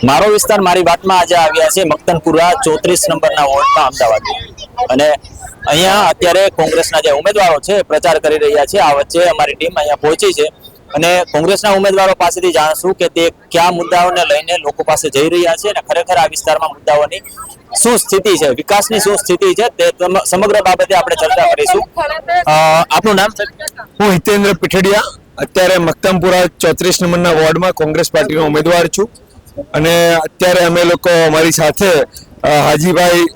મારો વિસ્તાર મારી વાતમાં આજે આવ્યા છે મક્તનપુરા 34 નંબરના વોર્ડમાં અમદાવાદ અને અહીંયા અત્યારે કોંગ્રેસના જે ઉમેદવારો છે પ્રચાર કરી રહ્યા છે। આ વચ્ચે અમારી ટીમ અહીંયા પહોંચી છે અને કોંગ્રેસના ઉમેદવારો પાસેથી જાણશું કે તે કયા મુદ્દાઓને લઈને લોકો પાસે જઈ રહ્યા છે અને ખરેખર આ વિસ્તારમાં મુદ્દાઓની શું સ્થિતિ છે, વિકાસની શું સ્થિતિ છે તે સમગ્ર બાબતે આપણે ચર્ચા કરીશું। આપનું નામ? હું હિતેન્દ્ર પીઠડિયા અત્યારે મક્તમપુરા 34 નંબરના વોર્ડમાં કોંગ્રેસ પાર્ટીનો ઉમેદવાર છું અને અત્યારે અમે લોકો અમારી સાથે હાજીભાઈ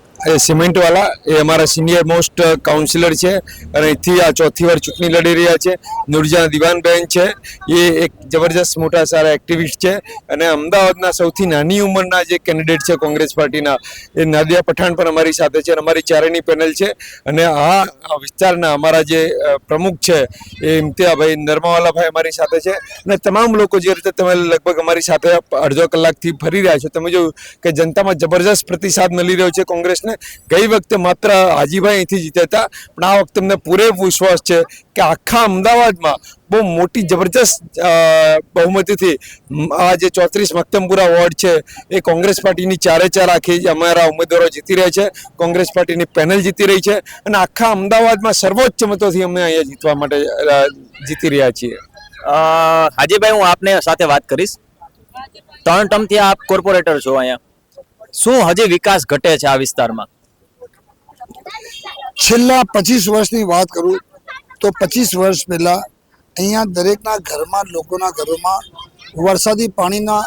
સિમેન્ટવાલા એ અમારા સિનિયર મોસ્ટ કાઉન્સિલર છે અને અહીંથી આ ચોથી વાર ચૂંટણી લડી રહ્યા છે। નુરજાન દિવાનબેન છે, એ એક જબરજસ્ત મોટા સારા એક્ટિવિસ્ટ છે અને અમદાવાદના સૌથી નાની ઉંમરના જે કેન્ડિડેટ છે કોંગ્રેસ પાર્ટીના એ નાદિયા પઠાણ પણ અમારી સાથે છે અને અમારી ચારેયની પેનલ છે। અને આ વિસ્તારના અમારા જે પ્રમુખ છે એ ઇમ્તિયાભાઈ નરમાવાલાભાઈ અમારી સાથે છે અને તમામ લોકો જે રીતે તમે લગભગ અમારી સાથે અડધો કલાકથી ફરી રહ્યા છો, તમે જોયું કે જનતામાં જબરજસ્ત પ્રતિસાદ મળી રહ્યો છે કોંગ્રેસને। ગઈ વખતે માત્ર હાજીભાઈ અહીંથી જીત્યા હતા, પણ આ વખતે અમને પૂરેપૂરો વિશ્વાસ છે કે આખા અમદાવાદમાં બહુ મોટી જબરજસ્ત બહુમતીથી આ જે 34 મક્તમપુરા વોર્ડ છે એ કોંગ્રેસ પાર્ટીની ચારે ચાર આખી અમારા ઉમેદવારો જીતી રહ્યા છે, કોંગ્રેસ પાર્ટીની પેનલ જીતી રહી છે અને આખા અમદાવાદમાં સર્વોચ્ચ મતોથી અમે અહીંયા જીતવા માટે જીતી રહ્યા છીએ। હાજીભાઈ, હું આપને સાથે વાત કરીશ। 3 ટર્મથી આપ કોર્પોરેટર છો અહીંયા, શું હજી વિકાસ ઘટે છે આ વિસ્તારમાં? છેલ્લા 25 વર્ષની વાત કરું તો 25 વર્ષ પહેલા અહીંયા દરેકના ઘરમાં, લોકોના ઘરોમાં વરસાદી પાણીના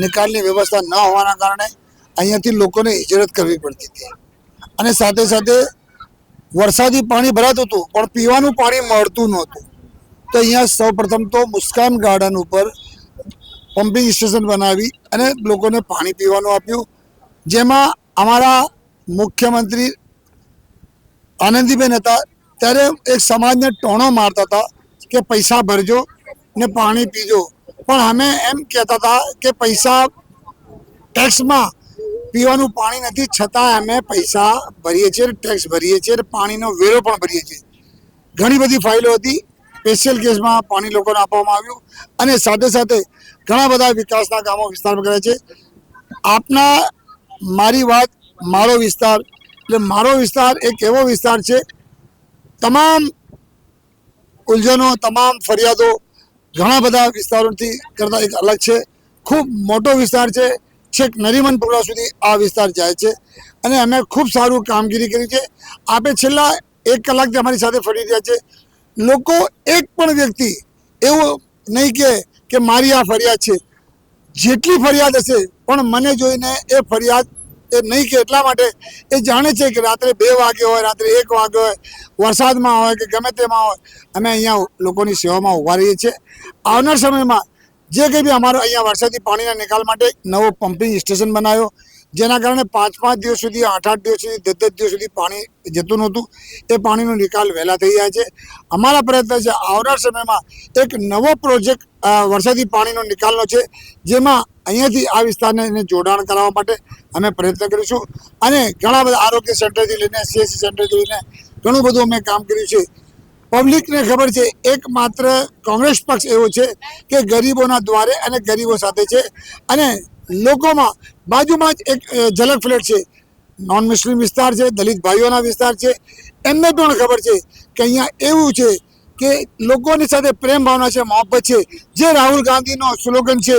નિકાલની વ્યવસ્થા ન હોવાના કારણે અહીંયાથી લોકોને હિજરત કરવી પડતી હતી અને સાથે સાથે વરસાદી પાણી ભરાતું હતું પણ પીવાનું પાણી મળતું નહોતું। તો અહીંયા સૌપ્રથમ તો મુસ્કાન ગાર્ડન ઉપર પમ્પિંગ સ્ટેશન બનાવી અને લોકોને પાણી પીવાનું આપ્યું, જેમાં અમારા મુખ્યમંત્રી આનંદીબેન હતા ત્યારે એક સમાજને ટોણો મારતા હતા કે પૈસા ભરજો ને પાણી પીજો, પણ અમે એમ કહેતા હતા કે પૈસા ટેક્સમાં પીવાનું પાણી નથી, છતાં અમે પૈસા ભરીએ છીએ, ટેક્સ ભરીએ છીએ, પાણીનો વેરો પણ ભરીએ છીએ। ઘણી બધી ફાઇલો હતી, સ્પેશિયલ કેસમાં પાણી લોકોને આપવામાં આવ્યું અને સાથે સાથે ઘણા બધા વિકાસના કામો વિસ્તારમાં કર્યા છે। આપના મારી વાત મારો વિસ્તાર, એટલે મારો વિસ્તાર એક એવો વિસ્તાર છે, તમામ ઉલઝનો, તમામ ફરિયાદો ઘણા બધા વિસ્તારોથી કરતા એક અલગ છે। ખૂબ મોટો વિસ્તાર છે, છેક નરીમનપુરા સુધી આ વિસ્તાર જાય છે અને અમે ખૂબ સારું કામગીરી કરી છે। આપે છેલ્લા 1 કલાકથી અમારી સાથે ફરી રહ્યા છે, લોકો એક પણ વ્યક્તિ એવું નહીં કે મારી આ ફરિયાદ છે, જેટલી ફરિયાદ હશે પણ મને જોઈને એ ફરિયાદ એ નહીં કે એટલા માટે એ જાણે છે કે રાત્રે 2 વાગે હોય, રાત્રે 1 વાગે હોય, વરસાદમાં હોય કે ગમે તેમાં હોય, અમે અહીંયા લોકોની સેવામાં ઊભા રહીએ છીએ। આવનાર સમયમાં જે કંઈ બી અમારો અહીંયા વરસાદી પાણીના નિકાલ માટે નવો પમ્પિંગ સ્ટેશન બનાવ્યો, જેના કારણે 5-5 દિવસ સુધી, 8-8 દિવસ સુધી, 10-10 દિવસ સુધી પાણી જતું નહોતું, એ પાણીનો નિકાલ વહેલા થઈ જાય છે। અમારા પ્રયત્ન છે આવનાર સમયમાં એક નવો પ્રોજેક્ટ વરસાદી પાણીનો નિકાલનો છે, જેમાં અહીંયાથી આ વિસ્તારને જોડાણ કરાવવા માટે અમે પ્રયત્ન કરીશું અને ઘણા બધા આરોગ્ય સેન્ટરથી લઈને CSC સેન્ટરથી લઈને ઘણું બધું અમે કામ કર્યું છે। પબ્લિકને ખબર છે એકમાત્ર કોંગ્રેસ પક્ષ એવો છે કે ગરીબોના દ્વારે અને ગરીબો સાથે છે અને લોકોમાં બાજુમાં જ એક ઝલક ફ્લેટ છે, નોન મુસ્લિમ વિસ્તાર છે, દલિત ભાઈઓના વિસ્તાર છે, એમને પણ ખબર છે કે અહીંયા એવું છે કે લોકોની સાથે પ્રેમ ભાવના છે, મોહબ્બત છે। જે રાહુલ ગાંધીનો સ્લોગન છે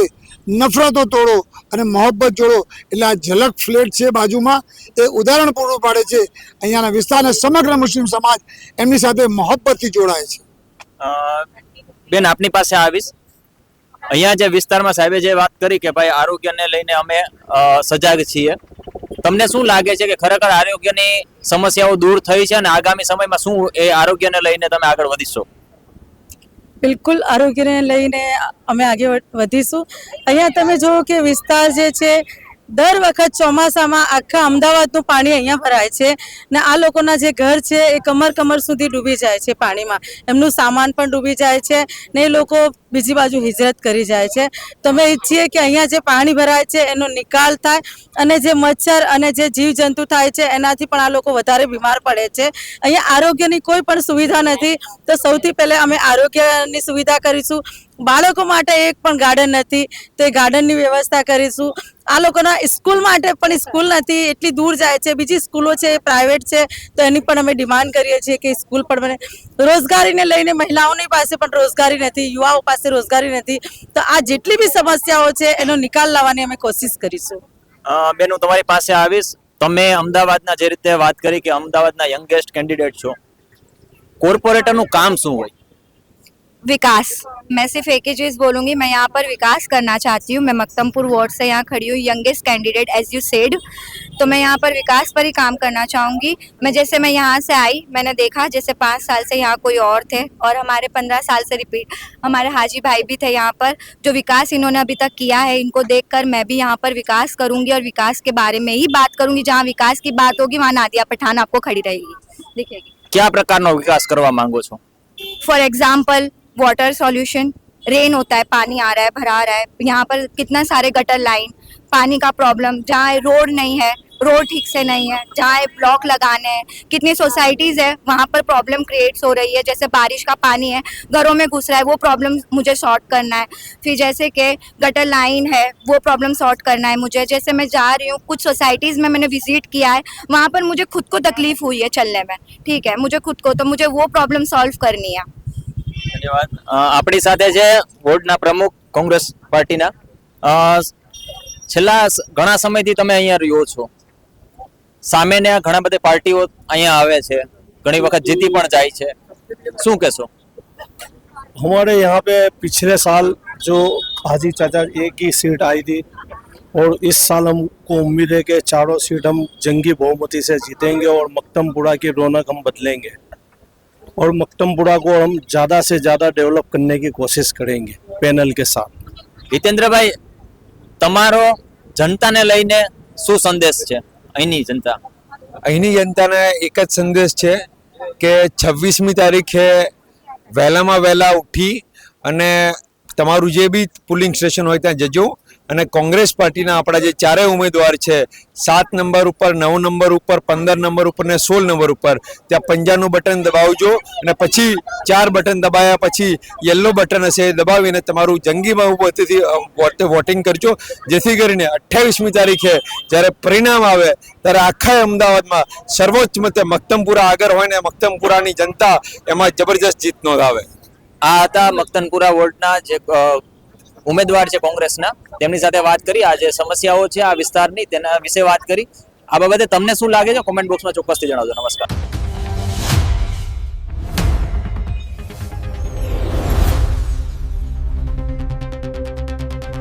નફરતો તોડો અને મોહબ્બત જોડો, એટલે આ ઝલક ફ્લેટ છે બાજુમાં, એ ઉદાહરણ પૂરું પાડે છે। અહીંયાના વિસ્તારના સમગ્ર મુસ્લિમ સમાજ એમની સાથે મોહબ્બતથી જોડાય છે। બેન, આપની પાસે આવીશ। અહીંયા જે વિસ્તારમાં સાહેબે જે વાત કરી કે ભાઈ આરોગ્યને લઈને અમે સજાગ છીએ, તમને શું લાગે છે કે ખરેખર આરોગ્યની સમસ્યાઓ દૂર થઈ છે અને આગામી સમયમાં શું એ આરોગ્યને લઈને તમે આગળ વધીશો? બિલકુલ, આરોગ્યને લઈને અમે આગળ વધીશું। અહીંયા તમે જુઓ કે વિસ્તાર જે છે, દર વખત ચોમાસામાં આખા અમદાવાદનું પાણી અહીંયા ભરાય છે ને આ લોકોના જે ઘર છે એ કમર સુધી ડૂબી જાય છે પાણીમાં, એમનું સામાન પણ ડૂબી જાય છે ને એ લોકો બીજી બાજુ હિજરત કરી જાય છે। તો અમે ઈચ્છીએ કે અહીંયા જે પાણી ભરાય છે એનો નિકાલ થાય અને જે મચ્છર અને જે જીવજંતુ થાય છે એનાથી પણ આ લોકો વધારે બીમાર પડે છે। અહીંયા આરોગ્યની કોઈ પણ સુવિધા નથી, તો સૌથી પહેલાં અમે આરોગ્યની સુવિધા કરીશું। બાળકો માટે એક પણ ગાર્ડન નથી, તો એ ગાર્ડનની વ્યવસ્થા કરીશું આ લોકોના સ્કૂલ માટે પણ સ્કૂલ નથી, એટલી દૂર જાય છે, બીજી સ્કૂલો છે પ્રાઇવેટ છે, તો એની પણ અમે ડિમાન્ડ કરીએ છીએ કે સ્કૂલ પણ બને. રોજગારીને લઈને મહિલાઓની પાસે પણ રોજગારી નથી, યુવાઓ પાસે રોજગારી નથી, તો આ જેટલી બી સમસ્યાઓ છે એનો નિકાલ લાવવાની અમે કોશિશ કરીશું. બેન હું તમારી પાસે આવીશ. તમે અમદાવાદના જે રીતે વાત કરી કે અમદાવાદના યંગેસ્ટ કેન્ડિડેટ છો, કોર્પોરેટરનું કામ શું હોય? विकास. मैं सिर्फ एक ही चीज़ बोलूँगी, मैं यहाँ पर विकास करना चाहती हूँ. मैं मक्तमपुर वार्ड से यहाँ खड़ी हूँ, youngest candidate as you said. तो मैं यहाँ पर विकास पर ही काम करना चाहूँगी. मैं यहाँ से आई, मैंने देखा जैसे 5 साल से यहाँ कोई और थे और हमारे 15 साल से रिपीट हमारे हाजी भाई भी थे यहाँ पर. जो विकास इन्होंने अभी तक किया है, इनको देखकर मैं भी यहाँ पर विकास करूँगी और विकास के बारे में ही बात करूँगी. जहाँ विकास की बात होगी वहाँ नादिया पठान आपको खड़ी रहेगी, दिखेगी. કયા પ્રકારનો વિકાસ કરવા માંગો છો? For example water solution. Rain होता है, पानी आ रहा है, भरा रहा है, यहाँ पर कितना सारे गटर लाइन, पानी का प्रॉब्लम. जहाँ रोड नहीं है, रोड ठीक से नहीं है, जहाँ ब्लॉक लगाने हैं, कितनी सोसाइटीज़ है वहाँ पर प्रॉब्लम क्रिएट्स हो रही है. जैसे बारिश का पानी है घरों में घुस रहा है, वो प्रॉब्लम मुझे सॉर्ट करना है. फिर जैसे कि गटर लाइन है, वो प्रॉब्लम सॉर्ट करना है मुझे. जैसे मैं जा रही हूँ, कुछ सोसाइटीज़ में मैंने विजिट किया है, वहाँ पर मुझे खुद को तकलीफ हुई है चलने में, ठीक है, मुझे खुद को, तो मुझे वो प्रॉब्लम सॉल्व करनी है. ધન્યવાદ. આપણી સાથે છે વોર્ડના પ્રમુખ કોંગ્રેસ પાર્ટીના. છેલ્લા ઘણા સમયથી તમે અહીંયા રહ્યો છો, સામેને ઘણા બધી પાર્ટીઓ અહીંયા આવે છે, ઘણી વખત જીતી પણ જાય છે, શું કહેશો? हमारे यहाँ पे पिछले साल जो हाजी चाचा एक ही सीट आई थी और इस साल हमको उम्मीद है कि चारों सीट हम जंगी बहुमती से जीतेंगे और मक्तमपुरा की रौनक हम बदलेंगे और मक्तमपुरा को हम ज़्यादा से ज़्यादा डेवलप करने की कोशिश करेंगे पैनल के साथ. હિતેન્દ્રભાઈ, તમારો જનતાને લઈને શું સંદેશ છે અહીંની જનતા? અહીંની જનતાને એક જ સંદેશ છે કે 26મી તારીખે વહેલામાં વહેલા ઉઠી અને તમારું જે બી પોલિંગ સ્ટેશન હોય ત્યાં જજો અને કોંગ્રેસ પાર્ટીના આપણા જે ચારેય ઉમેદવાર છે 7 નંબર ઉપર, 9 નંબર ઉપર, 15 નંબર ઉપર ને 16 નંબર ઉપર, ત્યાં પંજાનું બટન દબાવજો અને પછી 4 બટન દબાયા પછી યલો બટન હશે એ દબાવીને તમારું જંગી બહુમતીથી વોટિંગ કરજો, જેથી કરીને 28મી તારીખે જ્યારે પરિણામ આવે ત્યારે આખા અમદાવાદમાં સર્વોચ્ચ મતે મક્તમપુરા આગળ હોય ને મક્તમપુરાની જનતા એમાં જબરજસ્ત જીત નોંધાવે. આ હતા મક્તનપુરા વોર્ડના જે ઉમેદવાર છે કોંગ્રેસના, તેમની સાથે વાત કરી. આ જે સમસ્યાઓ છે આ વિસ્તારની તેના વિશે વાત કરી. આ બાબતે તમને શું લાગે છે કોમેન્ટ બોક્સમાં ચોક્કસથી જણાવજો. નમસ્કાર.